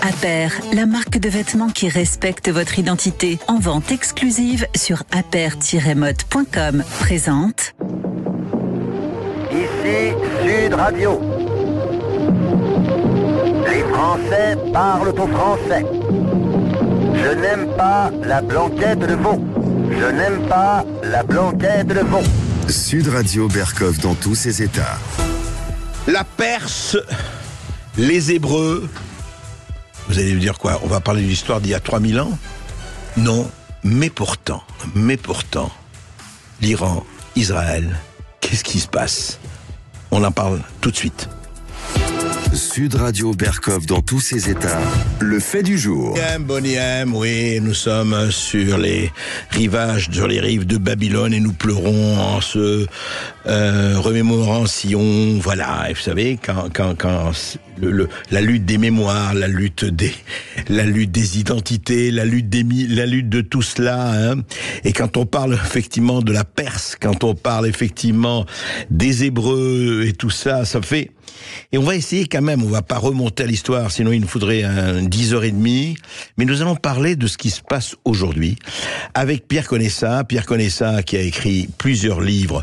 Aper, la marque de vêtements qui respecte votre identité. En vente exclusive sur aper-mode.com. Présente. Ici Sud Radio. Les Français parlent au français. Je n'aime pas la blanquette de veau. Je n'aime pas la blanquette de veau. Sud Radio Berkov dans tous ses états. La Perse, les Hébreux. Vous allez me dire quoi? On va parler de l'histoire d'il y a 3000 ans? Non, mais pourtant, l'Iran, Israël, qu'est-ce qui se passe? On en parle tout de suite. Sud Radio Berkov dans tous ses états, le fait du jour. Boniem, oui, nous sommes sur les rivages, sur les rives de Babylone et nous pleurons en se remémorant Sion. Voilà, et vous savez, quand la lutte des mémoires, la lutte des identités, la lutte de tout cela, hein, et quand on parle effectivement de la Perse, quand on parle effectivement des Hébreux et tout ça, ça fait... Et on va essayer quand même, on va pas remonter à l'histoire, sinon il nous faudrait 10h30, mais nous allons parler de ce qui se passe aujourd'hui avec Pierre Conessa qui a écrit plusieurs livres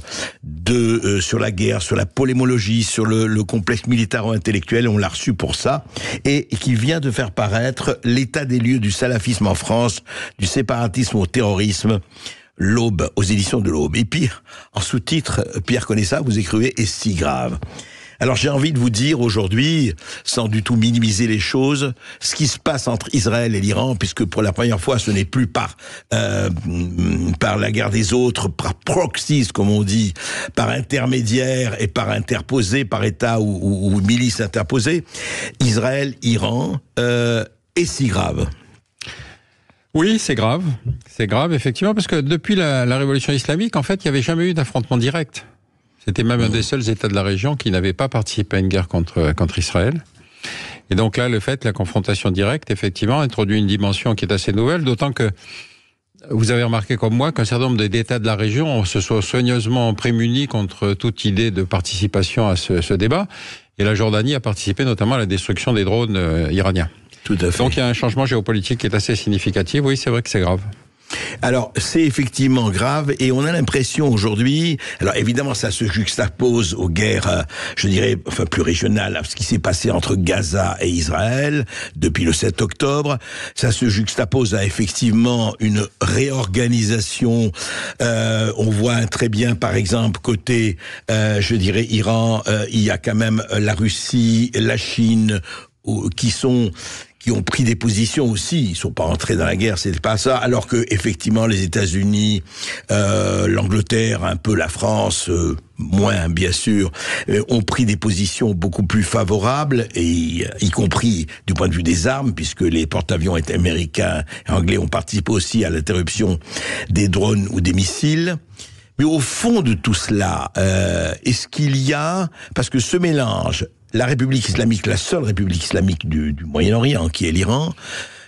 sur la guerre, sur la polémologie, sur le complexe militaro-intellectuel, on l'a reçu pour ça, et qui vient de faire paraître l'état des lieux du salafisme en France, du séparatisme au terrorisme, l'Aube, aux éditions de l'Aube. Et puis, en sous-titre, Pierre Conessa, vous écrivez « Et si grave ». Alors j'ai envie de vous dire aujourd'hui, sans du tout minimiser les choses, ce qui se passe entre Israël et l'Iran, puisque pour la première fois ce n'est plus par la guerre des autres, par proxies comme on dit, par intermédiaire et par interposé, par État ou milice interposée, Israël, Iran, est si grave. Oui, c'est grave, effectivement, parce que depuis la révolution islamique, en fait, il n'y avait jamais eu d'affrontement direct. C'était même un des seuls États de la région qui n'avait pas participé à une guerre contre Israël. Et donc là, la confrontation directe, effectivement, introduit une dimension qui est assez nouvelle, d'autant que vous avez remarqué comme moi qu'un certain nombre d'États de la région se sont soigneusement prémunis contre toute idée de participation à ce débat. Et la Jordanie a participé notamment à la destruction des drones iraniens. Tout à fait. Donc il y a un changement géopolitique qui est assez significatif. Oui, c'est vrai que c'est grave. Alors, c'est effectivement grave et on a l'impression aujourd'hui, alors évidemment ça se juxtapose aux guerres, je dirais, enfin plus régionales, à ce qui s'est passé entre Gaza et Israël depuis le 7 octobre, ça se juxtapose à effectivement une réorganisation, on voit très bien par exemple côté, je dirais Iran, il y a quand même la Russie, la Chine, qui ont pris des positions aussi, ils sont pas entrés dans la guerre, c'était pas ça, alors que effectivement les États-Unis, l'Angleterre, un peu la France, moins bien sûr, ont pris des positions beaucoup plus favorables, et y compris du point de vue des armes, puisque les porte-avions américains et anglais ont participé aussi à l'interruption des drones ou des missiles. Mais au fond de tout cela, est-ce qu'il y a, parce que ce mélange, la République islamique, la seule République islamique du Moyen-Orient, qui est l'Iran,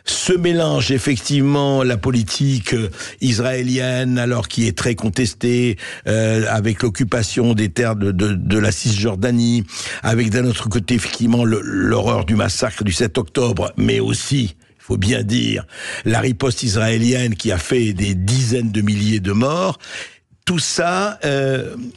ce mélange effectivement la politique israélienne, alors qui est très contestée, avec l'occupation des terres de la Cisjordanie, avec d'un autre côté effectivement l'horreur du massacre du 7 octobre, mais aussi, il faut bien dire, la riposte israélienne qui a fait des dizaines de milliers de morts. Tout ça,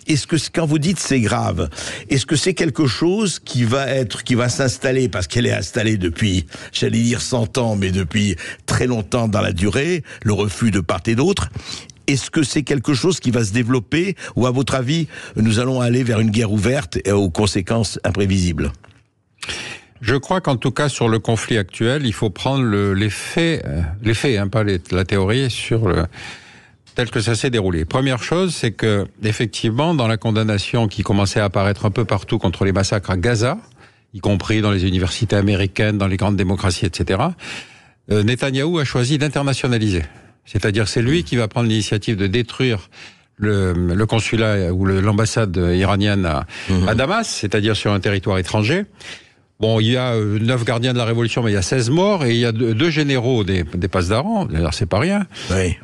est-ce que quand vous dites c'est grave, est-ce que c'est quelque chose qui va s'installer, parce qu'elle est installée depuis, j'allais dire 100 ans, mais depuis très longtemps dans la durée, le refus de part et d'autre. Est-ce que c'est quelque chose qui va se développer, ou à votre avis, nous allons aller vers une guerre ouverte et aux conséquences imprévisibles? Je crois qu'en tout cas, sur le conflit actuel, il faut prendre les faits, pas la théorie, tel que ça s'est déroulé. Première chose, c'est que, effectivement, dans la condamnation qui commençait à apparaître un peu partout contre les massacres à Gaza, y compris dans les universités américaines, dans les grandes démocraties, etc., Netanyahou a choisi d'internationaliser. C'est-à-dire, c'est lui qui va prendre l'initiative de détruire le consulat ou l'ambassade iranienne à Damas, c'est-à-dire sur un territoire étranger. Bon, il y a 9 gardiens de la Révolution, mais il y a 16 morts, et il y a 2 généraux des passes d'Aran. D'ailleurs, c'est pas rien. Oui.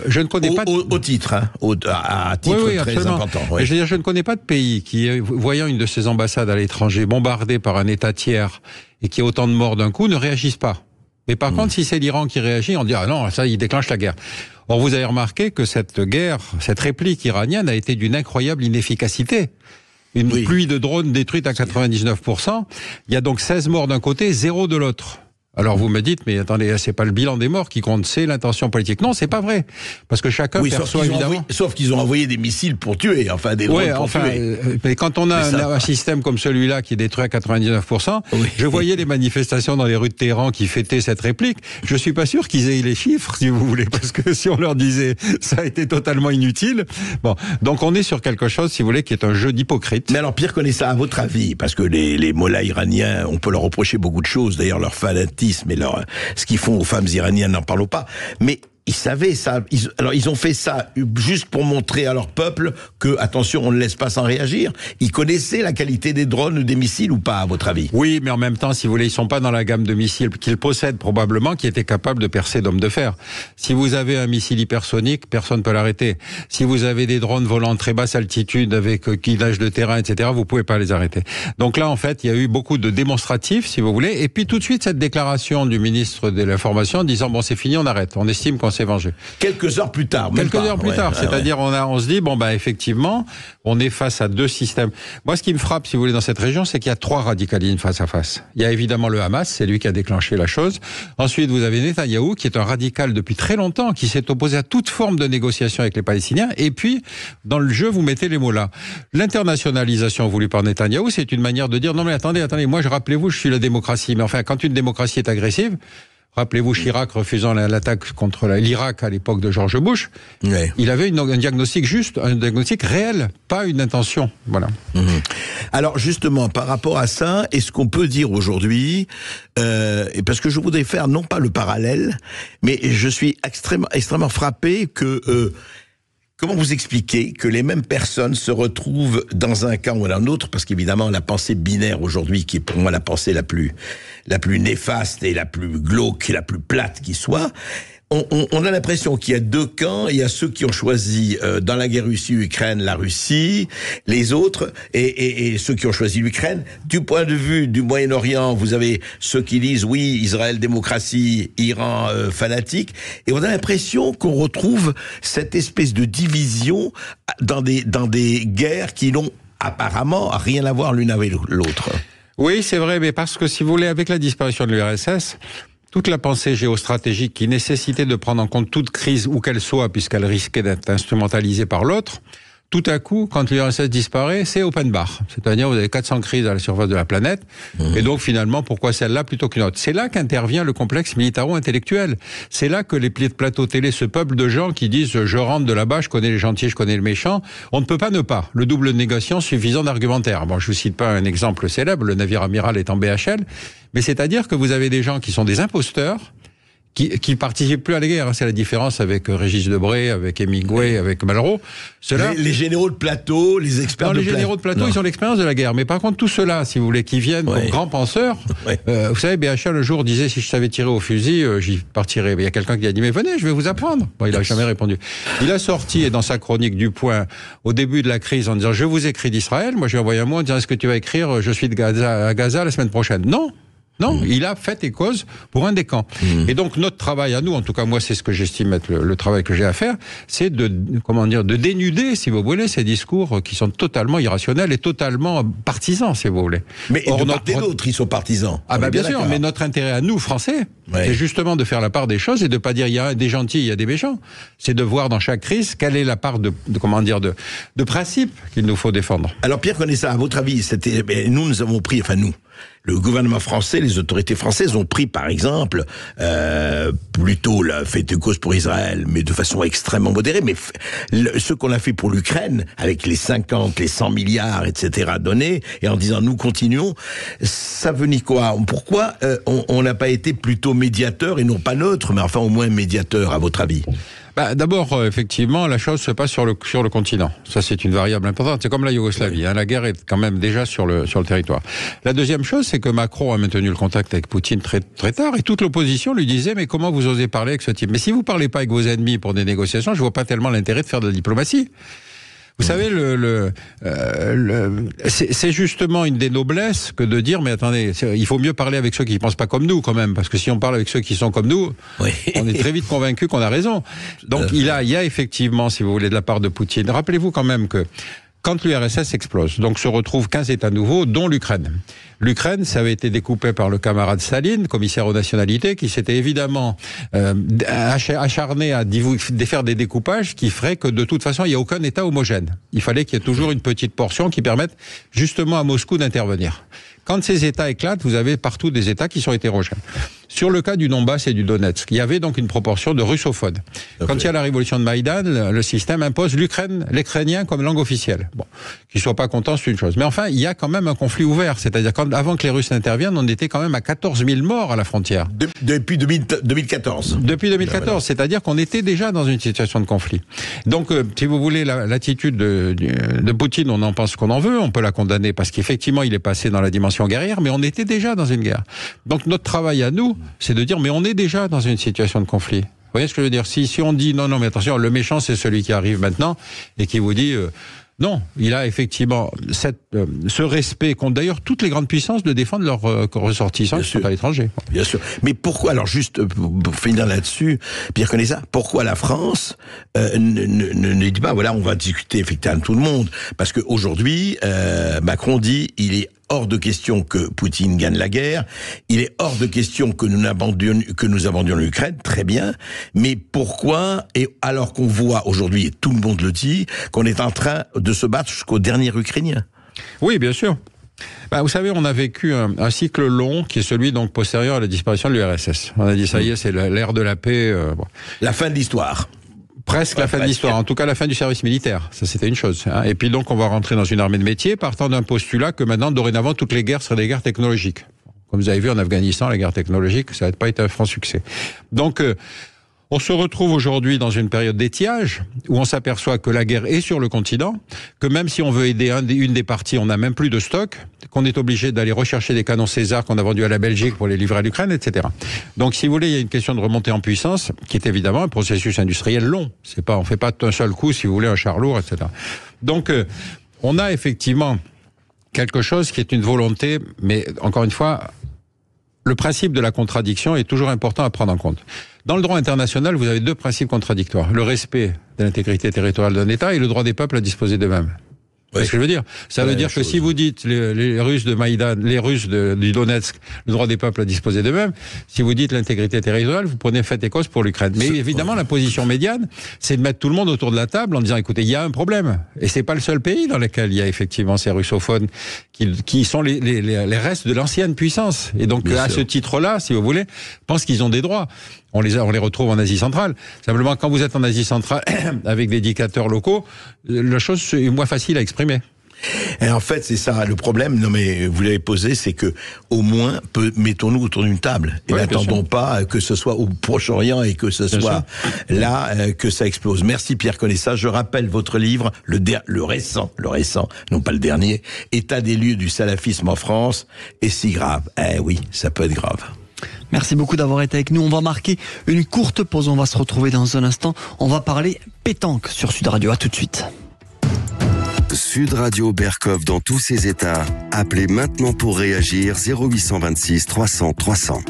Je ne connais pas... Au titre, hein, à titre oui, très absolument. important. Oui. Mais je veux dire, je ne connais pas de pays qui, voyant une de ses ambassades à l'étranger bombardée par un État tiers et qui a autant de morts d'un coup, ne réagissent pas. Mais par contre, si c'est l'Iran qui réagit, on dit « Ah non, ça, il déclenche la guerre ». Or, vous avez remarqué que cette guerre, cette réplique iranienne a été d'une incroyable inefficacité. Une pluie de drones détruite à 99%. Il y a donc 16 morts d'un côté, 0 de l'autre. Alors vous me dites, mais attendez, c'est pas le bilan des morts qui compte, c'est l'intention politique. Non, c'est pas vrai. Parce que chacun perçoit évidemment... sauf qu'ils ont envoyé des missiles pour tuer, enfin des drones pour tuer. Mais quand on a un système comme celui-là qui est détruit à 99%, je voyais les manifestations dans les rues de Téhéran qui fêtaient cette réplique. Je suis pas sûr qu'ils aient les chiffres, si vous voulez, parce que si on leur disait ça a été totalement inutile. Bon, donc on est sur quelque chose, si vous voulez, qui est un jeu d'hypocrite. Mais alors Pierre connaît ça à votre avis, parce que les mollahs iraniens, on peut leur reprocher beaucoup de choses, d'ailleurs leur fanatisme et ce qu'ils font aux femmes iraniennes, n'en parlons pas. Mais ils savaient ça. Ils ont fait ça juste pour montrer à leur peuple que, attention, on ne laisse pas sans réagir. Ils connaissaient la qualité des drones ou des missiles ou pas, à votre avis? Oui, mais en même temps, si vous voulez, ils sont pas dans la gamme de missiles qu'ils possèdent probablement, qui étaient capables de percer d'hommes de fer. Si vous avez un missile hypersonique, personne ne peut l'arrêter. Si vous avez des drones volant à très basse altitude avec guidage de terrain, etc., vous pouvez pas les arrêter. Donc là, en fait, il y a eu beaucoup de démonstratifs, si vous voulez, et puis tout de suite cette déclaration du ministre de l'Information disant bon, c'est fini, on arrête. On estime qu'on s'est vengé. Quelques heures plus tard. C'est-à-dire on se dit bon bah effectivement on est face à 2 systèmes. Moi ce qui me frappe si vous voulez dans cette région c'est qu'il y a 3 radicalismes face à face. Il y a évidemment le Hamas, c'est lui qui a déclenché la chose. Ensuite vous avez Netanyahou qui est un radical depuis très longtemps, qui s'est opposé à toute forme de négociation avec les Palestiniens. Et puis dans le jeu vous mettez les mots là. L'internationalisation voulue par Netanyahou c'est une manière de dire non mais attendez, moi rappelez-vous je suis la démocratie. Mais enfin quand une démocratie est agressive, rappelez-vous Chirac refusant l'attaque contre l'Irak à l'époque de George Bush. Ouais. Il avait un diagnostic juste, un diagnostic réel, pas une intention. Voilà. Alors justement, par rapport à ça, est-ce qu'on peut dire aujourd'hui, parce que je voudrais faire non pas le parallèle, mais je suis extrêmement frappé que... Comment vous expliquez que les mêmes personnes se retrouvent dans un cas ou dans un autre, parce qu'évidemment la pensée binaire aujourd'hui, qui est pour moi la pensée la plus néfaste et la plus glauque et la plus plate qui soit, on a l'impression qu'il y a 2 camps. Il y a ceux qui ont choisi dans la guerre Russie-Ukraine la Russie, les autres, et ceux qui ont choisi l'Ukraine. Du point de vue du Moyen-Orient, vous avez ceux qui disent oui, Israël démocratie, Iran fanatique, et on a l'impression qu'on retrouve cette espèce de division dans des guerres qui n'ont apparemment rien à voir l'une avec l'autre. Oui, c'est vrai, mais parce que si vous voulez, avec la disparition de l'URSS, toute la pensée géostratégique qui nécessitait de prendre en compte toute crise, où qu'elle soit, puisqu'elle risquait d'être instrumentalisée par l'autre, tout à coup, quand l'URSS disparaît, c'est open bar. C'est-à-dire, vous avez 400 crises à la surface de la planète, et donc finalement, pourquoi celle-là plutôt qu'une autre? C'est là qu'intervient le complexe militaro-intellectuel. C'est là que les plateaux télé se peuplent de gens qui disent « je rentre de là-bas, je connais les gentils, je connais le méchant ». On ne peut pas ne pas. Le double négation suffisant d'argumentaire. Bon, je vous cite pas un exemple célèbre, le navire amiral est en BHL, mais c'est-à-dire que vous avez des gens qui sont des imposteurs, qui participent plus à la guerre. C'est la différence avec Régis Debray, avec Hemingway, avec Malraux. Les généraux de plateau, les experts les généraux de plateau, ils ont l'expérience de la guerre. Mais par contre, tous ceux-là, si vous voulez, qui viennent comme grands penseurs, vous savez, BHL, le jour, disait, si je savais tirer au fusil, j'y partirais. Il y a quelqu'un qui a dit, mais venez, je vais vous apprendre. Bon, il n'a jamais répondu. Il a sorti, dans sa chronique du Point, au début de la crise, en disant, je vous écris d'Israël. Moi, je lui ai envoyé un mot en disant, est-ce que tu vas écrire, je suis à Gaza la semaine prochaine? Non, il a fait et cause pour un des camps. Et donc notre travail à nous, en tout cas moi c'est ce que j'estime être le travail que j'ai à faire, c'est de dénuder, si vous voulez, ces discours qui sont totalement irrationnels et totalement partisans, si vous voulez. Mais de part et d'autre, ils sont partisans. Ah bah bien sûr, mais notre intérêt à nous, Français, c'est justement de faire la part des choses et de pas dire il y a des gentils, il y a des méchants. C'est de voir dans chaque crise quelle est la part de principe qu'il nous faut défendre. Alors Pierre connaît ça, à votre avis, nous avons pris, le gouvernement français, les autorités françaises ont pris, par exemple, plutôt la fait de cause pour Israël, mais de façon extrêmement modérée, mais ce qu'on a fait pour l'Ukraine, avec les 50, les 100 milliards, etc. donnés, et en disant nous continuons, ça venait quoi? Pourquoi on n'a pas été plutôt médiateur, et non pas neutre, mais enfin au moins médiateur, à votre avis? D'abord, effectivement, la chose se passe sur le continent. Ça, c'est une variable importante. C'est comme la Yougoslavie. Oui. La guerre est quand même déjà sur le territoire. La deuxième chose, c'est que Macron a maintenu le contact avec Poutine très, très tard, et toute l'opposition lui disait, mais comment vous osez parler avec ce type? Mais si vous parlez pas avec vos ennemis pour des négociations, je vois pas tellement l'intérêt de faire de la diplomatie. Vous savez, c'est justement une des noblesses que de dire, mais attendez, il faut mieux parler avec ceux qui ne pensent pas comme nous, quand même, parce que si on parle avec ceux qui sont comme nous, oui. On est très vite convaincu qu'on a raison. Donc il y a effectivement, si vous voulez, de la part de Poutine. Rappelez-vous quand même que quand l'URSS explose, donc se retrouvent 15 États nouveaux, dont l'Ukraine. L'Ukraine, ça avait été découpé par le camarade Staline, commissaire aux nationalités, qui s'était évidemment acharné à faire des découpages qui feraient que de toute façon, il n'y a aucun État homogène. Il fallait qu'il y ait toujours une petite portion qui permette justement à Moscou d'intervenir. Quand ces États éclatent, vous avez partout des États qui sont hétérogènes. Sur le cas du Donbass et du Donetsk, il y avait donc une proportion de russophones. Okay. Quand il y a la révolution de Maïdan, le système impose l'ukrainien comme langue officielle. Bon, qu'ils soient pas contents, c'est une chose. Mais enfin, il y a quand même un conflit ouvert. C'est-à-dire qu'avant que les Russes interviennent, on était quand même à 14 000 morts à la frontière. Depuis 2014. Depuis 2014, voilà. C'est-à-dire qu'on était déjà dans une situation de conflit. Donc, si vous voulez, l'attitude de Poutine, on en pense ce qu'on en veut, on peut la condamner parce qu'effectivement, il est passé dans la dimension guerrière, mais on était déjà dans une guerre. Donc, notre travail à nous, c'est de dire, mais on est déjà dans une situation de conflit. Vous voyez ce que je veux dire? Si on dit, non, mais attention, le méchant, c'est celui qui arrive maintenant et qui vous dit... non, il a effectivement ce respect qu'ont d'ailleurs toutes les grandes puissances de défendre leurs ressortissants qui sont à l'étranger. Bien sûr. Mais pourquoi, alors juste pour finir là-dessus, Pierre Conessa, pourquoi la France ne dit pas, voilà, on va discuter effectivement avec tout le monde? Parce qu'aujourd'hui, Macron dit, il est hors de question que Poutine gagne la guerre. Il est hors de question que nous abandonnions l'Ukraine. Très bien. Mais pourquoi, et alors qu'on voit aujourd'hui, et tout le monde le dit, qu'on est en train de se battre jusqu'au dernier Ukrainien? Oui, bien sûr. Vous savez, on a vécu un cycle long qui est celui donc postérieur à la disparition de l'URSS. On a dit, ça y est, c'est l'ère de la paix. Bon. La fin de l'histoire. Presque la fin de l'histoire, en tout cas la fin du service militaire, ça c'était une chose. Et puis donc on va rentrer dans une armée de métier partant d'un postulat que maintenant, dorénavant, toutes les guerres seraient des guerres technologiques. Comme vous avez vu en Afghanistan, les guerres technologiques, ça n'a pas été un franc succès. Donc on se retrouve aujourd'hui dans une période d'étiage où on s'aperçoit que la guerre est sur le continent, que même si on veut aider une des parties, on n'a même plus de stock, qu'on est obligé d'aller rechercher des canons César qu'on a vendus à la Belgique pour les livrer à l'Ukraine, etc. Donc, si vous voulez, il y a une question de remontée en puissance qui est évidemment un processus industriel long. On fait pas d'un seul coup, si vous voulez, un char lourd, etc. Donc, on a effectivement quelque chose qui est une volonté, mais encore une fois, le principe de la contradiction est toujours important à prendre en compte. Dans le droit international, vous avez deux principes contradictoires. Le respect de l'intégrité territoriale d'un État et le droit des peuples à disposer d'eux-mêmes. Vous voyez ce que je veux dire? Ça veut dire que si vous dites les Russes de Maïdan, les Russes du Donetsk, le droit des peuples à disposer d'eux-mêmes, si vous dites l'intégrité territoriale, vous prenez fait et cause pour l'Ukraine. Mais évidemment, la position médiane, c'est de mettre tout le monde autour de la table en disant, écoutez, il y a un problème. Et c'est pas le seul pays dans lequel il y a effectivement ces russophones qui sont les restes de l'ancienne puissance. Et donc, à ce titre-là, si vous voulez, je pense qu'ils ont des droits. On les retrouve en Asie centrale. Simplement, quand vous êtes en Asie centrale avec des dictateurs locaux, la chose est moins facile à exprimer. Et en fait, c'est ça le problème. Non, mais vous l'avez posé, c'est que au moins, mettons-nous autour d'une table et n'attendons pas que ce soit au Proche-Orient et que ce soit là que ça explose. Merci Pierre Conessa. Je rappelle votre livre, le récent, non pas le dernier, État des lieux du salafisme en France, est si grave. Eh oui, ça peut être grave. Merci beaucoup d'avoir été avec nous. On va marquer une courte pause. On va se retrouver dans un instant. On va parler pétanque sur Sud Radio. À tout de suite. Sud Radio Berkov dans tous ses états. Appelez maintenant pour réagir 0826 300 300.